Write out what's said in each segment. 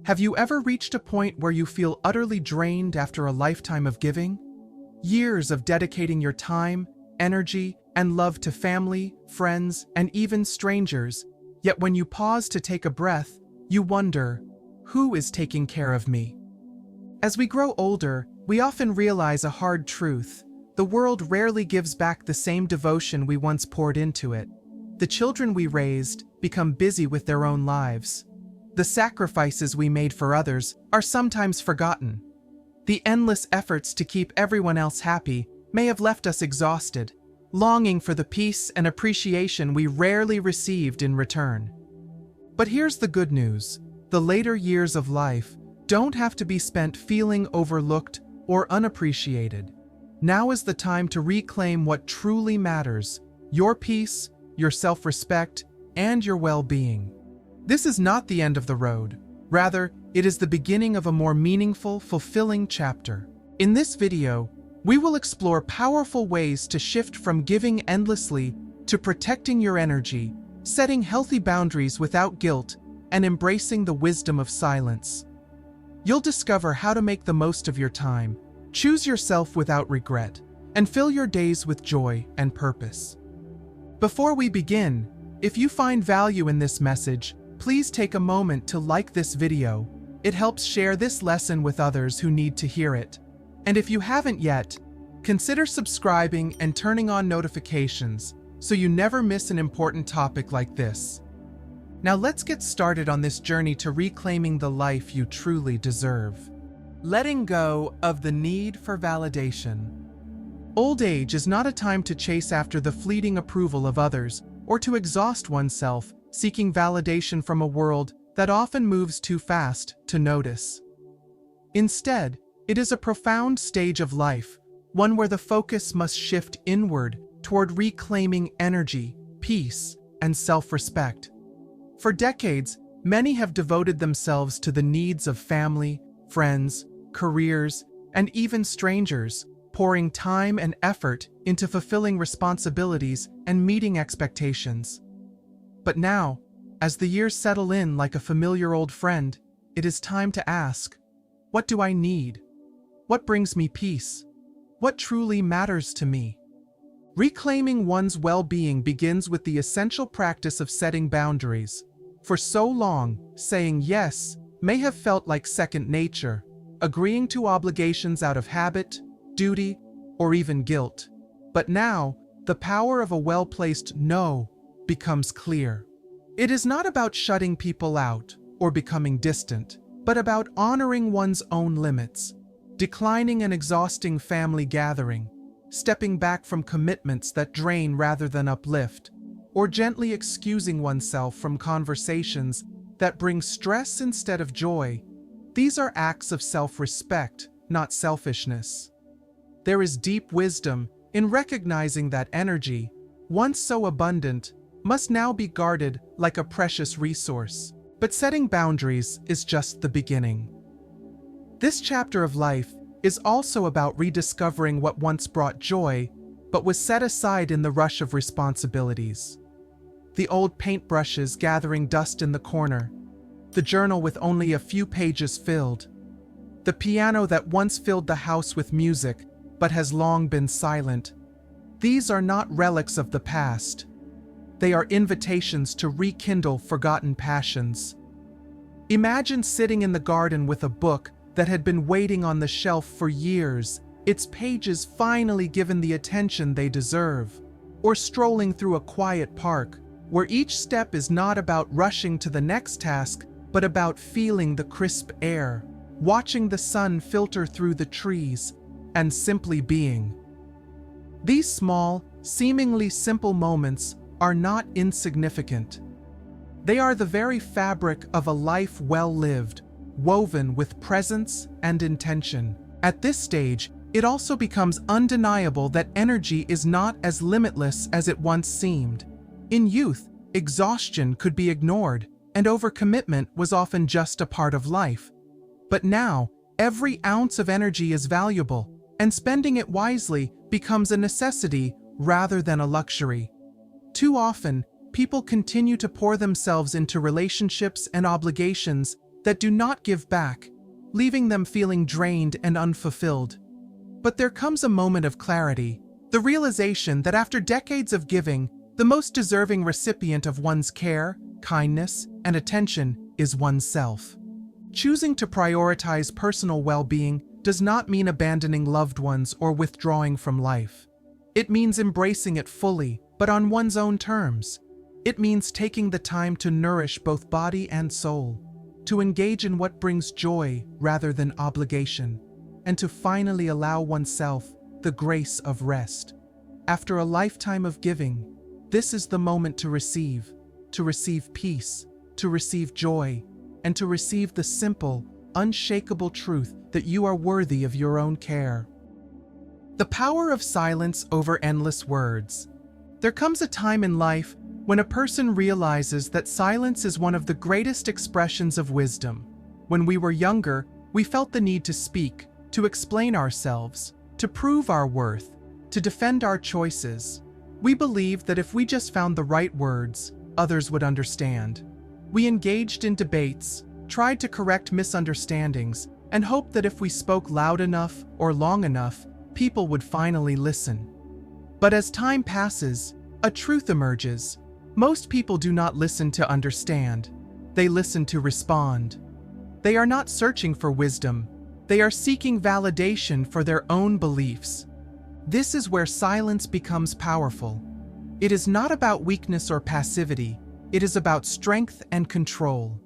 Have you ever reached a point where you feel utterly drained after a lifetime of giving? Years of dedicating your time, energy, and love to family, friends, and even strangers, yet when you pause to take a breath, you wonder, who is taking care of me? As we grow older, we often realize a hard truth. The world rarely gives back the same devotion we once poured into it. The children we raised become busy with their own lives. The sacrifices we made for others are sometimes forgotten. The endless efforts to keep everyone else happy may have left us exhausted, longing for the peace and appreciation we rarely received in return. But here's the good news. The later years of life don't have to be spent feeling overlooked or unappreciated. Now is the time to reclaim what truly matters: your peace, your self-respect, and your well-being. This is not the end of the road. Rather, it is the beginning of a more meaningful, fulfilling chapter. In this video, we will explore powerful ways to shift from giving endlessly to protecting your energy, setting healthy boundaries without guilt, and embracing the wisdom of silence. You'll discover how to make the most of your time, choose yourself without regret, and fill your days with joy and purpose. Before we begin, if you find value in this message, please take a moment to like this video. It helps share this lesson with others who need to hear it. And if you haven't yet, consider subscribing and turning on notifications so you never miss an important topic like this. Now let's get started on this journey to reclaiming the life you truly deserve. Letting go of the need for validation. Old age is not a time to chase after the fleeting approval of others or to exhaust oneself seeking validation from a world that often moves too fast to notice. Instead, it is a profound stage of life, one where the focus must shift inward toward reclaiming energy, peace, and self-respect. For decades, many have devoted themselves to the needs of family, friends, careers, and even strangers, pouring time and effort into fulfilling responsibilities and meeting expectations. But now, as the years settle in like a familiar old friend, it is time to ask, what do I need? What brings me peace? What truly matters to me? Reclaiming one's well-being begins with the essential practice of setting boundaries. For so long, saying yes may have felt like second nature, agreeing to obligations out of habit, duty, or even guilt. But now, the power of a well-placed no becomes clear. It is not about shutting people out or becoming distant, but about honoring one's own limits, declining an exhausting family gathering, stepping back from commitments that drain rather than uplift, or gently excusing oneself from conversations that bring stress instead of joy. These are acts of self-respect, not selfishness. There is deep wisdom in recognizing that energy, once so abundant, must now be guarded like a precious resource. But setting boundaries is just the beginning. This chapter of life is also about rediscovering what once brought joy, but was set aside in the rush of responsibilities. The old paintbrushes gathering dust in the corner, the journal with only a few pages filled, the piano that once filled the house with music, but has long been silent. These are not relics of the past. They are invitations to rekindle forgotten passions. Imagine sitting in the garden with a book that had been waiting on the shelf for years, its pages finally given the attention they deserve. Or strolling through a quiet park, where each step is not about rushing to the next task, but about feeling the crisp air, watching the sun filter through the trees, and simply being. These small, seemingly simple moments are not insignificant. They are the very fabric of a life well lived, woven with presence and intention. At this stage, it also becomes undeniable that energy is not as limitless as it once seemed. In youth, exhaustion could be ignored, and overcommitment was often just a part of life. But now, every ounce of energy is valuable, and spending it wisely becomes a necessity rather than a luxury. Too often, people continue to pour themselves into relationships and obligations that do not give back, leaving them feeling drained and unfulfilled. But there comes a moment of clarity, the realization that after decades of giving, the most deserving recipient of one's care, kindness, and attention is oneself. Choosing to prioritize personal well-being does not mean abandoning loved ones or withdrawing from life. It means embracing it fully, but on one's own terms. It means taking the time to nourish both body and soul, to engage in what brings joy rather than obligation, and to finally allow oneself the grace of rest. After a lifetime of giving, this is the moment to receive peace, to receive joy, and to receive the simple, unshakable truth that you are worthy of your own care. The power of silence over endless words. There comes a time in life when a person realizes that silence is one of the greatest expressions of wisdom. When we were younger, we felt the need to speak, to explain ourselves, to prove our worth, to defend our choices. We believed that if we just found the right words, others would understand. We engaged in debates, tried to correct misunderstandings, and hoped that if we spoke loud enough or long enough, people would finally listen. But as time passes, a truth emerges. Most people do not listen to understand. They listen to respond. They are not searching for wisdom. They are seeking validation for their own beliefs. This is where silence becomes powerful. It is not about weakness or passivity. It is about strength and control.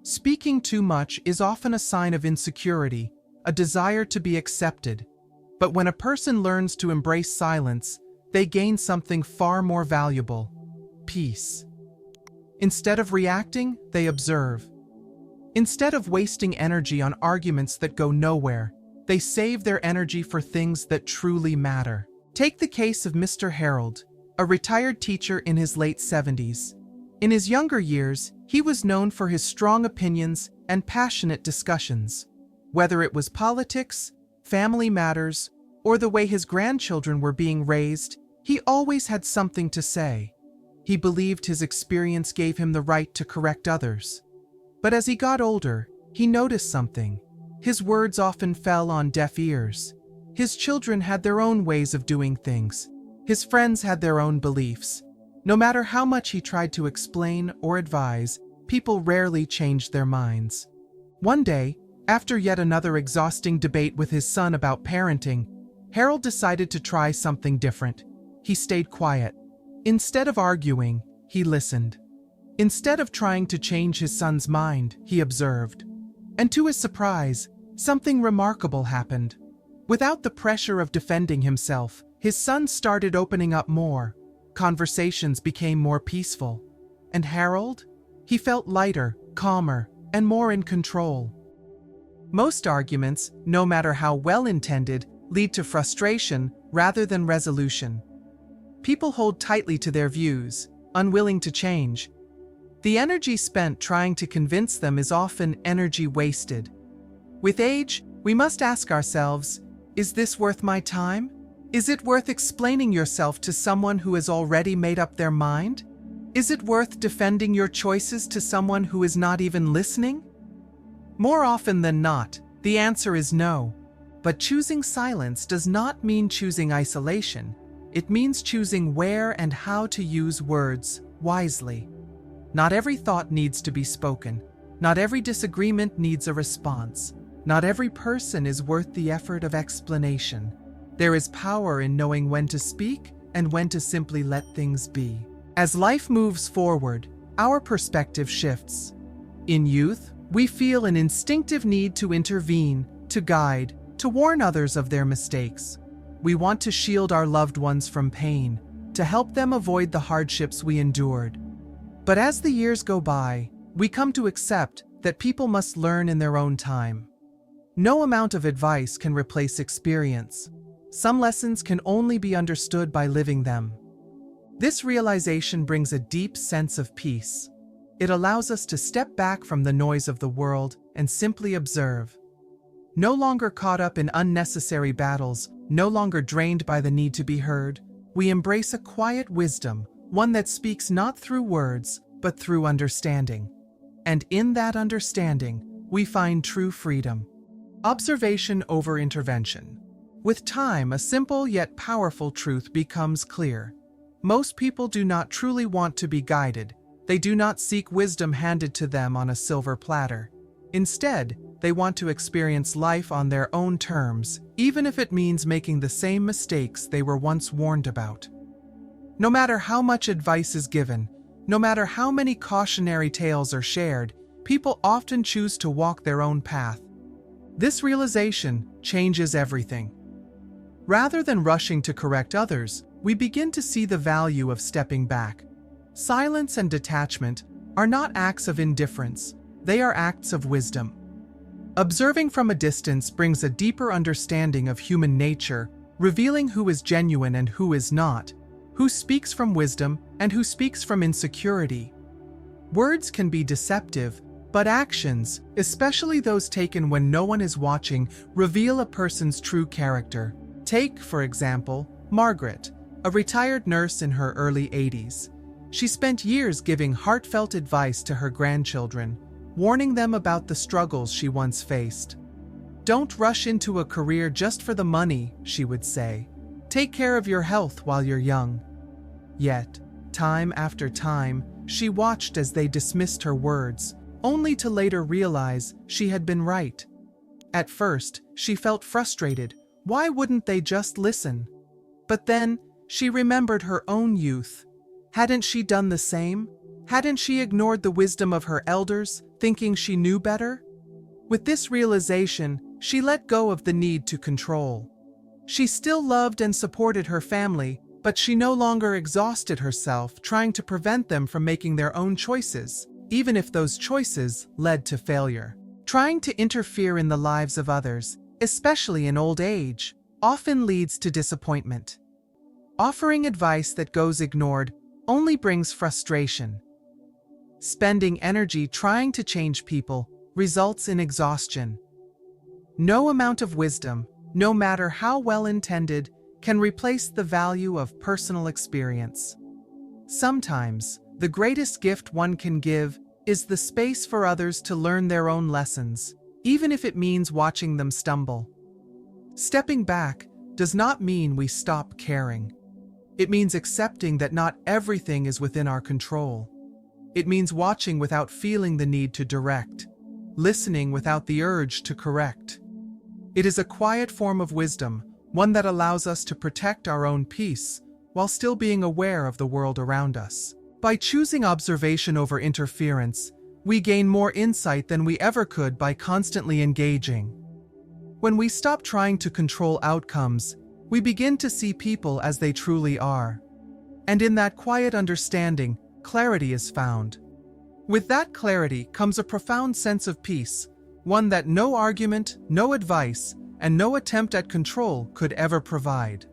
Speaking too much is often a sign of insecurity, a desire to be accepted. But when a person learns to embrace silence, they gain something far more valuable: peace. Instead of reacting, they observe. Instead of wasting energy on arguments that go nowhere, they save their energy for things that truly matter. Take the case of Mr. Harold, a retired teacher in his late 70s. In his younger years, he was known for his strong opinions and passionate discussions. Whether it was politics, family matters, or the way his grandchildren were being raised, he always had something to say. He believed his experience gave him the right to correct others. But as he got older, he noticed something. His words often fell on deaf ears. His children had their own ways of doing things. His friends had their own beliefs. No matter how much he tried to explain or advise, people rarely changed their minds. One day, after yet another exhausting debate with his son about parenting, Harold decided to try something different. He stayed quiet. Instead of arguing, he listened. Instead of trying to change his son's mind, he observed. And to his surprise, something remarkable happened. Without the pressure of defending himself, his son started opening up more. Conversations became more peaceful. And Harold? He felt lighter, calmer, and more in control. Most arguments, no matter how well-intended, lead to frustration rather than resolution. People hold tightly to their views, unwilling to change. The energy spent trying to convince them is often energy wasted. With age, we must ask ourselves, is this worth my time? Is it worth explaining yourself to someone who has already made up their mind? Is it worth defending your choices to someone who is not even listening? More often than not, the answer is no. But choosing silence does not mean choosing isolation. It means choosing where and how to use words wisely. Not every thought needs to be spoken. Not every disagreement needs a response. Not every person is worth the effort of explanation. There is power in knowing when to speak and when to simply let things be. As life moves forward, our perspective shifts. In youth, we feel an instinctive need to intervene, to guide, to warn others of their mistakes. We want to shield our loved ones from pain, to help them avoid the hardships we endured. But as the years go by, we come to accept that people must learn in their own time. No amount of advice can replace experience. Some lessons can only be understood by living them. This realization brings a deep sense of peace. It allows us to step back from the noise of the world and simply observe. No longer caught up in unnecessary battles, no longer drained by the need to be heard, we embrace a quiet wisdom, one that speaks not through words, but through understanding. And in that understanding, we find true freedom. Observation over intervention. With time, a simple yet powerful truth becomes clear. Most people do not truly want to be guided. They do not seek wisdom handed to them on a silver platter. Instead, they want to experience life on their own terms, even if it means making the same mistakes they were once warned about. No matter how much advice is given, no matter how many cautionary tales are shared, people often choose to walk their own path. This realization changes everything. Rather than rushing to correct others, we begin to see the value of stepping back. Silence and detachment are not acts of indifference, they are acts of wisdom. Observing from a distance brings a deeper understanding of human nature, revealing who is genuine and who is not, who speaks from wisdom and who speaks from insecurity. Words can be deceptive, but actions, especially those taken when no one is watching, reveal a person's true character. Take, for example, Margaret, a retired nurse in her early 80s. She spent years giving heartfelt advice to her grandchildren, warning them about the struggles she once faced. "Don't rush into a career just for the money," she would say. "Take care of your health while you're young." Yet, time after time, she watched as they dismissed her words, only to later realize she had been right. At first, she felt frustrated. Why wouldn't they just listen? But then, she remembered her own youth. Hadn't she done the same? Hadn't she ignored the wisdom of her elders, thinking she knew better? With this realization, she let go of the need to control. She still loved and supported her family, but she no longer exhausted herself trying to prevent them from making their own choices, even if those choices led to failure. Trying to interfere in the lives of others, especially in old age, often leads to disappointment. Offering advice that goes ignored only brings frustration. Spending energy trying to change people results in exhaustion. No amount of wisdom, no matter how well intended, can replace the value of personal experience. Sometimes, the greatest gift one can give is the space for others to learn their own lessons, even if it means watching them stumble. Stepping back does not mean we stop caring. It means accepting that not everything is within our control. It means watching without feeling the need to direct, listening without the urge to correct. It is a quiet form of wisdom, one that allows us to protect our own peace while still being aware of the world around us. By choosing observation over interference, we gain more insight than we ever could by constantly engaging. When we stop trying to control outcomes, we begin to see people as they truly are. And in that quiet understanding, clarity is found. With that clarity comes a profound sense of peace, one that no argument, no advice, and no attempt at control could ever provide.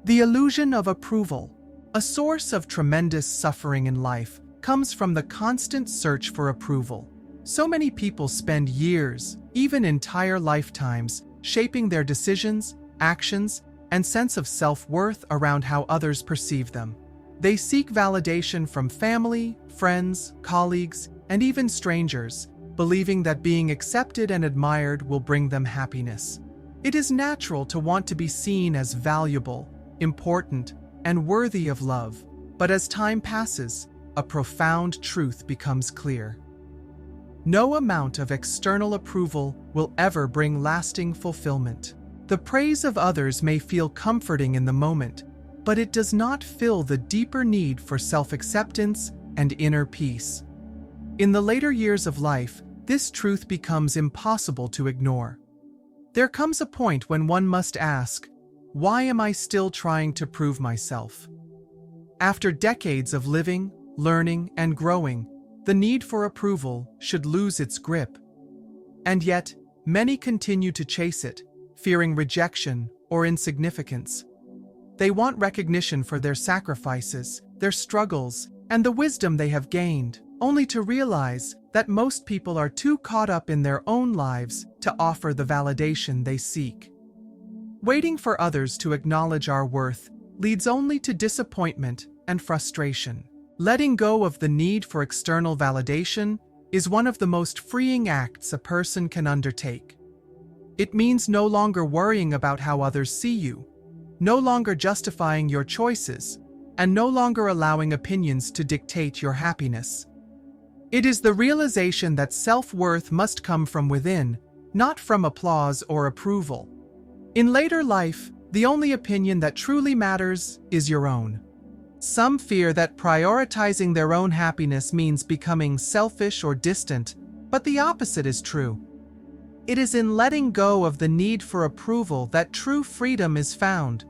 The illusion of approval, a source of tremendous suffering in life, comes from the constant search for approval. So many people spend years, even entire lifetimes, shaping their decisions, actions, and sense of self-worth around how others perceive them. They seek validation from family, friends, colleagues, and even strangers, believing that being accepted and admired will bring them happiness. It is natural to want to be seen as valuable, important, and worthy of love. But as time passes, a profound truth becomes clear. No amount of external approval will ever bring lasting fulfillment. The praise of others may feel comforting in the moment, but it does not fill the deeper need for self-acceptance and inner peace. In the later years of life, this truth becomes impossible to ignore. There comes a point when one must ask, why am I still trying to prove myself? After decades of living, learning, and growing, the need for approval should lose its grip. And yet, many continue to chase it, fearing rejection or insignificance. They want recognition for their sacrifices, their struggles, and the wisdom they have gained, only to realize that most people are too caught up in their own lives to offer the validation they seek. Waiting for others to acknowledge our worth leads only to disappointment and frustration. Letting go of the need for external validation is one of the most freeing acts a person can undertake. It means no longer worrying about how others see you, no longer justifying your choices, and no longer allowing opinions to dictate your happiness. It is the realization that self-worth must come from within, not from applause or approval. In later life, the only opinion that truly matters is your own. Some fear that prioritizing their own happiness means becoming selfish or distant, but the opposite is true. It is in letting go of the need for approval that true freedom is found.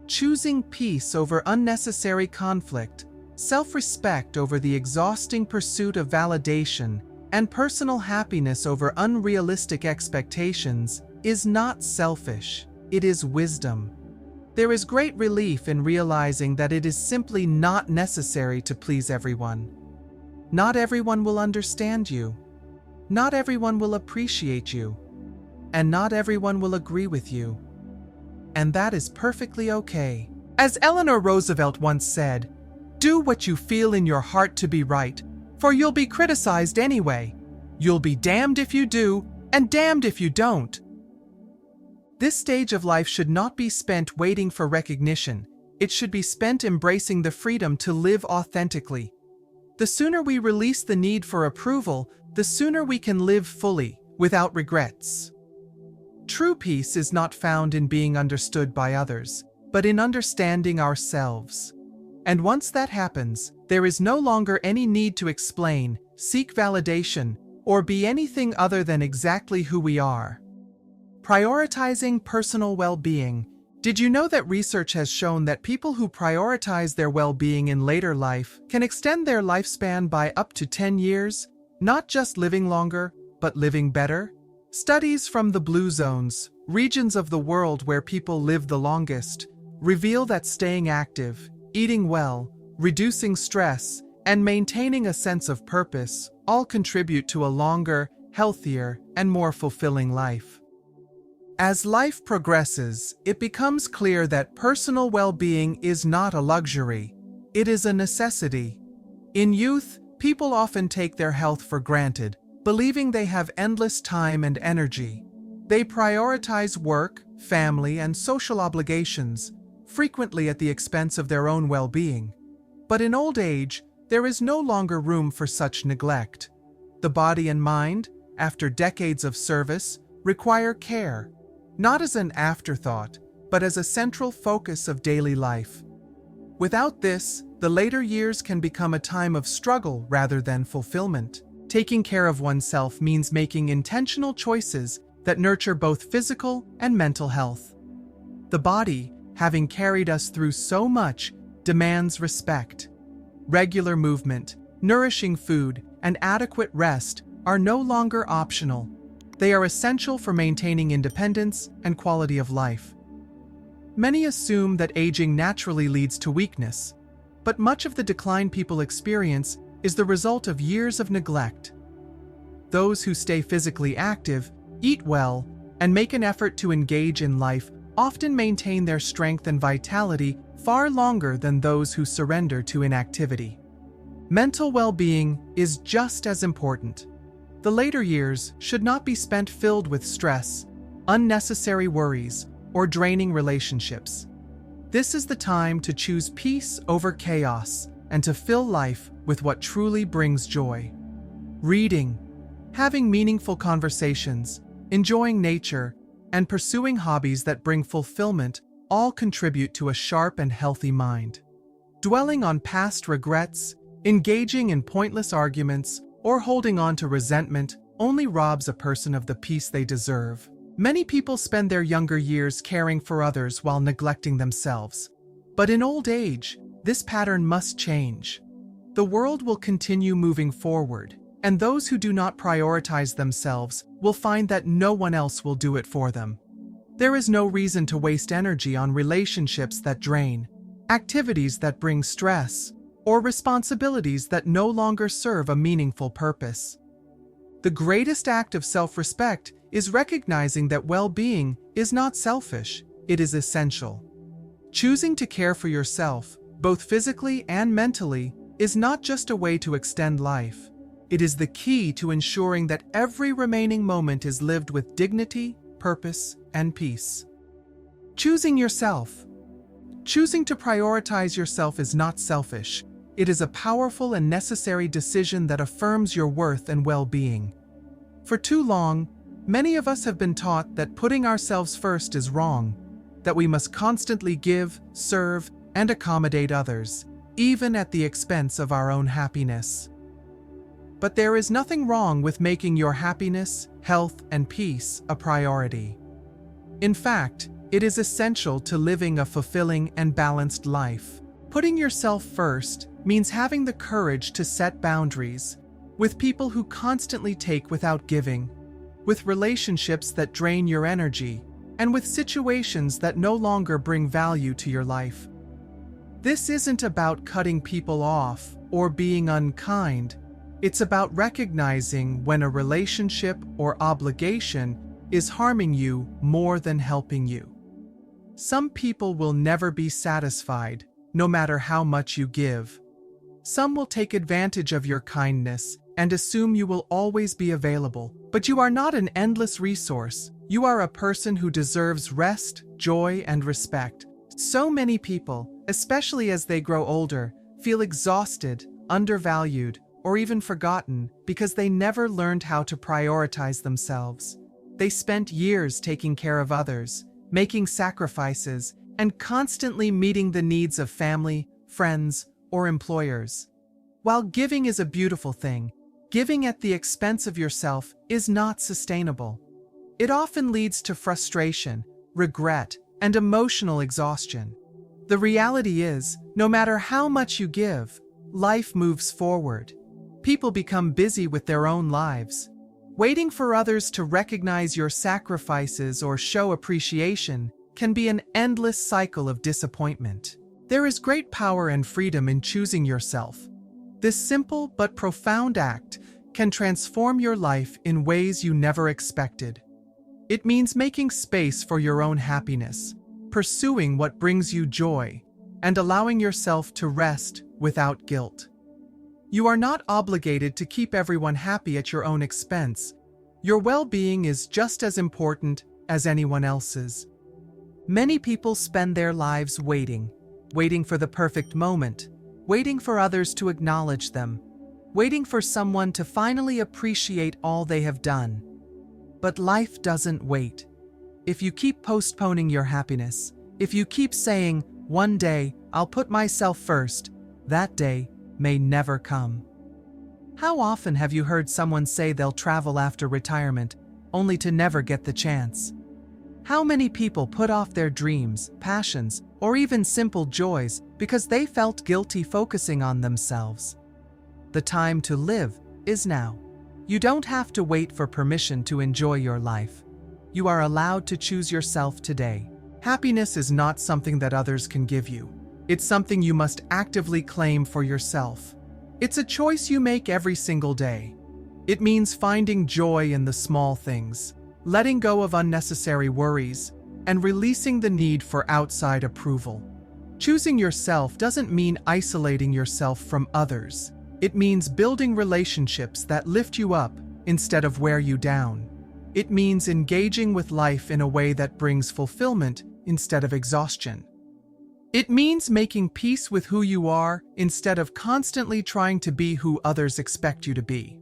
Choosing peace over unnecessary conflict, self-respect over the exhausting pursuit of validation, and personal happiness over unrealistic expectations is not selfish, it is wisdom. There is great relief in realizing that it is simply not necessary to please everyone. Not everyone will understand you. Not everyone will appreciate you. And not everyone will agree with you. And that is perfectly okay. As Eleanor Roosevelt once said, "Do what you feel in your heart to be right, for you'll be criticized anyway. You'll be damned if you do, and damned if you don't." This stage of life should not be spent waiting for recognition. It should be spent embracing the freedom to live authentically. The sooner we release the need for approval, the sooner we can live fully, without regrets. True peace is not found in being understood by others, but in understanding ourselves. And once that happens, there is no longer any need to explain, seek validation, or be anything other than exactly who we are. Prioritizing personal well-being. Did you know that research has shown that people who prioritize their well-being in later life can extend their lifespan by up to 10 years? Not just living longer, but living better? Studies from the blue zones, regions of the world where people live the longest, reveal that staying active, eating well, reducing stress, and maintaining a sense of purpose all contribute to a longer, healthier, and more fulfilling life. As life progresses, it becomes clear that personal well-being is not a luxury. It is a necessity. In youth, people often take their health for granted, believing they have endless time and energy. They prioritize work, family, and social obligations, frequently at the expense of their own well-being. But in old age, there is no longer room for such neglect. The body and mind, after decades of service, require care, not as an afterthought, but as a central focus of daily life. Without this, the later years can become a time of struggle rather than fulfillment. Taking care of oneself means making intentional choices that nurture both physical and mental health. The body, having carried us through so much, demands respect. Regular movement, nourishing food, and adequate rest are no longer optional. They are essential for maintaining independence and quality of life. Many assume that aging naturally leads to weakness, but much of the decline people experience is the result of years of neglect. Those who stay physically active, eat well, and make an effort to engage in life often maintain their strength and vitality far longer than those who surrender to inactivity. Mental well-being is just as important. The later years should not be spent filled with stress, unnecessary worries, or draining relationships. This is the time to choose peace over chaos and to fill life with what truly brings joy. Reading, having meaningful conversations, enjoying nature, and pursuing hobbies that bring fulfillment all contribute to a sharp and healthy mind. Dwelling on past regrets, engaging in pointless arguments, or holding on to resentment only robs a person of the peace they deserve. Many people spend their younger years caring for others while neglecting themselves. But in old age, this pattern must change. The world will continue moving forward, and those who do not prioritize themselves will find that no one else will do it for them. There is no reason to waste energy on relationships that drain, activities that bring stress, or responsibilities that no longer serve a meaningful purpose. The greatest act of self-respect is recognizing that well-being is not selfish, it is essential. Choosing to care for yourself, both physically and mentally, is not just a way to extend life. It is the key to ensuring that every remaining moment is lived with dignity, purpose, and peace. Choosing yourself. Choosing to prioritize yourself is not selfish. It is a powerful and necessary decision that affirms your worth and well-being. For too long, many of us have been taught that putting ourselves first is wrong, that we must constantly give, serve, and accommodate others, even at the expense of our own happiness. But there is nothing wrong with making your happiness, health, and peace a priority. In fact, it is essential to living a fulfilling and balanced life. Putting yourself first means having the courage to set boundaries with people who constantly take without giving, with relationships that drain your energy, and with situations that no longer bring value to your life. This isn't about cutting people off or being unkind. It's about recognizing when a relationship or obligation is harming you more than helping you. Some people will never be satisfied, no matter how much you give. Some will take advantage of your kindness and assume you will always be available. But you are not an endless resource. You are a person who deserves rest, joy, and respect. So many people, especially as they grow older, feel exhausted, undervalued, or even forgotten because they never learned how to prioritize themselves. They spent years taking care of others, making sacrifices, and constantly meeting the needs of family, friends, or employers. While giving is a beautiful thing, giving at the expense of yourself is not sustainable. It often leads to frustration, regret, and emotional exhaustion. The reality is, no matter how much you give, life moves forward. People become busy with their own lives. Waiting for others to recognize your sacrifices or show appreciation can be an endless cycle of disappointment. There is great power and freedom in choosing yourself. This simple but profound act can transform your life in ways you never expected. It means making space for your own happiness, pursuing what brings you joy, and allowing yourself to rest without guilt. You are not obligated to keep everyone happy at your own expense. Your well-being is just as important as anyone else's. Many people spend their lives waiting for the perfect moment, waiting for others to acknowledge them, waiting for someone to finally appreciate all they have done. But life doesn't wait. If you keep postponing your happiness, if you keep saying, "One day, I'll put myself first," that day may never come. How often have you heard someone say they'll travel after retirement, only to never get the chance? How many people put off their dreams, passions, or even simple joys because they felt guilty focusing on themselves? The time to live is now. You don't have to wait for permission to enjoy your life. You are allowed to choose yourself today. Happiness is not something that others can give you. It's something you must actively claim for yourself. It's a choice you make every single day. It means finding joy in the small things, letting go of unnecessary worries, and releasing the need for outside approval. Choosing yourself doesn't mean isolating yourself from others. It means building relationships that lift you up instead of wear you down. It means engaging with life in a way that brings fulfillment instead of exhaustion. It means making peace with who you are instead of constantly trying to be who others expect you to be.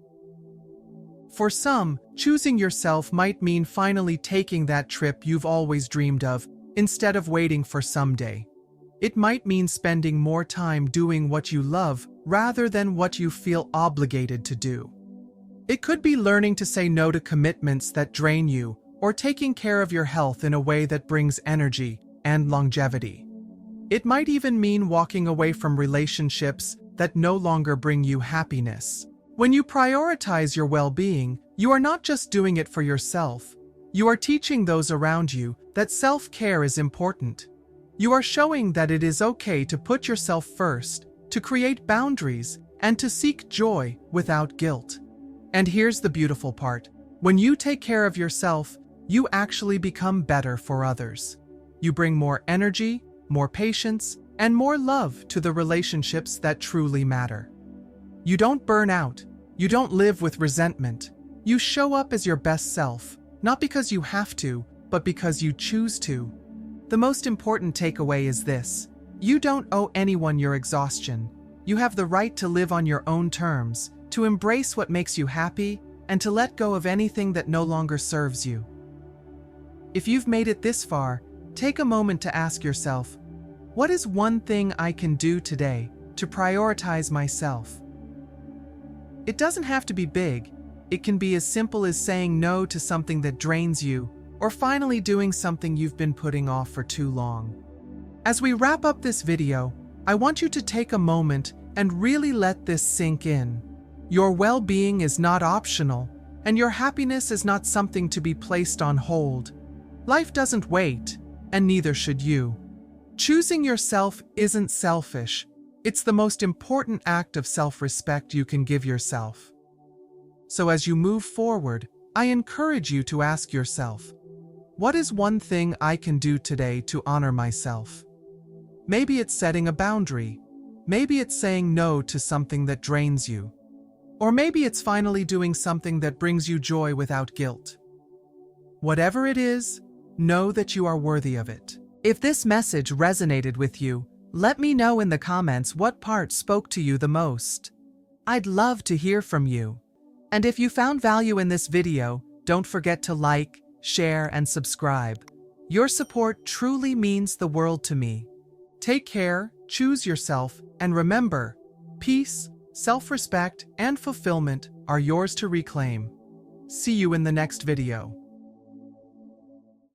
For some, choosing yourself might mean finally taking that trip you've always dreamed of instead of waiting for someday. It might mean spending more time doing what you love rather than what you feel obligated to do. It could be learning to say no to commitments that drain you or taking care of your health in a way that brings energy and longevity. It might even mean walking away from relationships that no longer bring you happiness. When you prioritize your well-being, you are not just doing it for yourself. You are teaching those around you that self-care is important. You are showing that it is okay to put yourself first, to create boundaries, and to seek joy without guilt. And here's the beautiful part. When you take care of yourself, you actually become better for others. You bring more energy, more patience, and more love to the relationships that truly matter. You don't burn out, You don't live with resentment. You show up as your best self, not because you have to, but because you choose to. The most important takeaway is this: you don't owe anyone your exhaustion. You have the right to live on your own terms, to embrace what makes you happy, and to let go of anything that no longer serves you. If you've made it this far, take a moment to ask yourself, what is one thing I can do today to prioritize myself? It doesn't have to be big. It can be as simple as saying no to something that drains you, or finally doing something you've been putting off for too long. As we wrap up this video, I want you to take a moment and really let this sink in. Your well-being is not optional, and your happiness is not something to be placed on hold. Life doesn't wait, and neither should you. Choosing yourself isn't selfish. It's the most important act of self-respect you can give yourself. So as you move forward, I encourage you to ask yourself, what is one thing I can do today to honor myself? Maybe it's setting a boundary. Maybe it's saying no to something that drains you. Or maybe it's finally doing something that brings you joy without guilt. Whatever it is, know that you are worthy of it. If this message resonated with you, let me know in the comments what part spoke to you the most. I'd love to hear from you. And if you found value in this video, don't forget to like, share, and subscribe. Your support truly means the world to me. Take care, choose yourself, and remember, peace, self-respect, and fulfillment are yours to reclaim. See you in the next video.